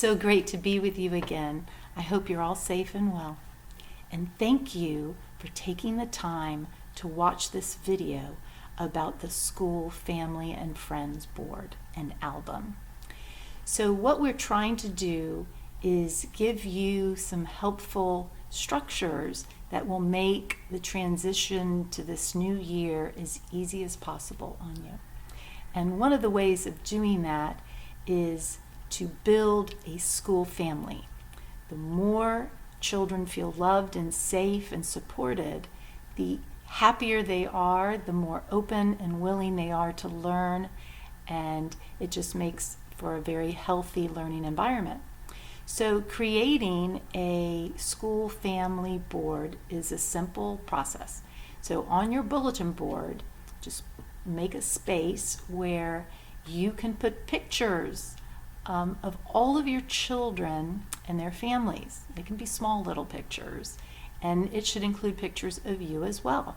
so great to be with you again. I hope you're all safe and well. And thank you for taking the time to watch this video about the School Family and Friends Board and Album. So what we're trying to do is give you some helpful structures that will make the transition to this new year as easy as possible on you. And one of the ways of doing that is to build a school family. The more children feel loved and safe and supported, the happier they are, the more open and willing they are to learn, and it just makes for a very healthy learning environment. So creating a school family board is a simple process. So on your bulletin board, just make a space where you can put pictures of all of your children and their families. They can be small little pictures, and it should include pictures of you as well.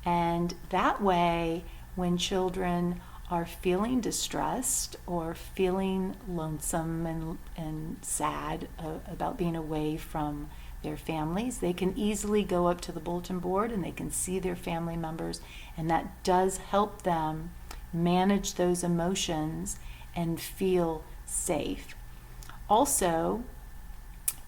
And that way, when children are feeling distressed or feeling lonesome and sad about being away from their families, they can easily go up to the bulletin board and they can see their family members, and that does help them manage those emotions and feel safe. Also,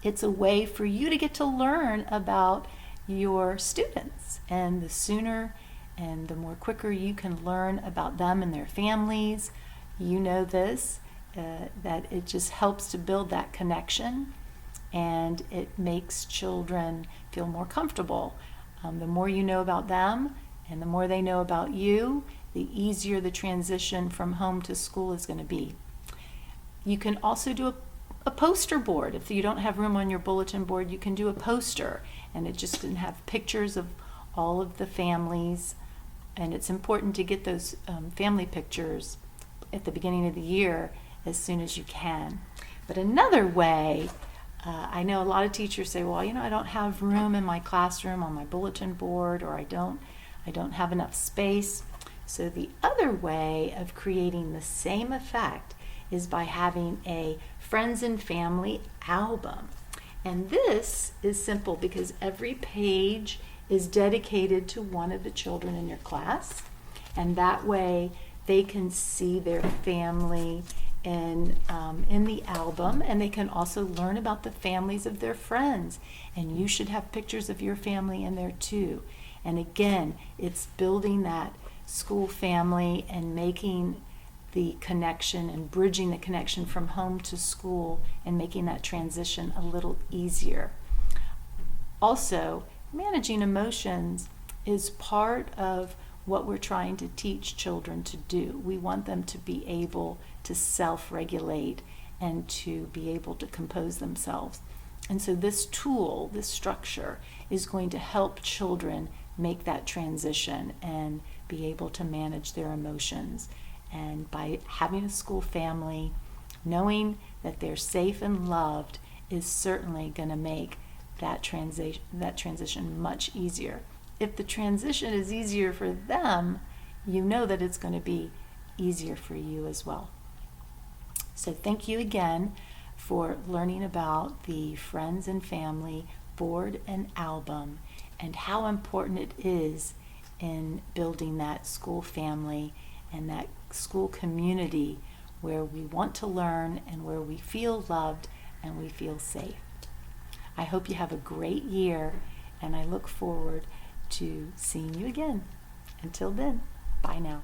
it's a way for you to get to learn about your students, and the sooner and the more quicker you can learn about them and their families, you know this, that it just helps to build that connection, and it makes children feel more comfortable. The more you know about them and the more they know about you, the easier the transition from home to school is going to be. You can also do a poster board. If you don't have room on your bulletin board, you can do a poster, and it just can have pictures of all of the families. And it's important to get those family pictures at the beginning of the year as soon as you can. But another way, I know a lot of teachers say, well, I don't have room in my classroom on my bulletin board, or I don't have enough space. So the other way of creating the same effect is by having a friends and family album. And this is simple because every page is dedicated to one of the children in your class, and that way they can see their family in the album, and they can also learn about the families of their friends, and you should have pictures of your family in there too. And again, it's building that school family and making the connection and bridging the connection from home to school and making that transition a little easier. Also, managing emotions is part of what we're trying to teach children to do. We want them to be able to self-regulate and to be able to compose themselves. And so this tool, this structure, is going to help children make that transition and be able to manage their emotions. And by having a school family, knowing that they're safe and loved is certainly going to make that transition much easier. If the transition is easier for them, you know that it's going to be easier for you as well. So thank you again for learning about the Friends and Family Board and Album and how important it is in building that school family and that school community where we want to learn and where we feel loved and we feel safe. I hope you have a great year, and I look forward to seeing you again. Until then, bye now.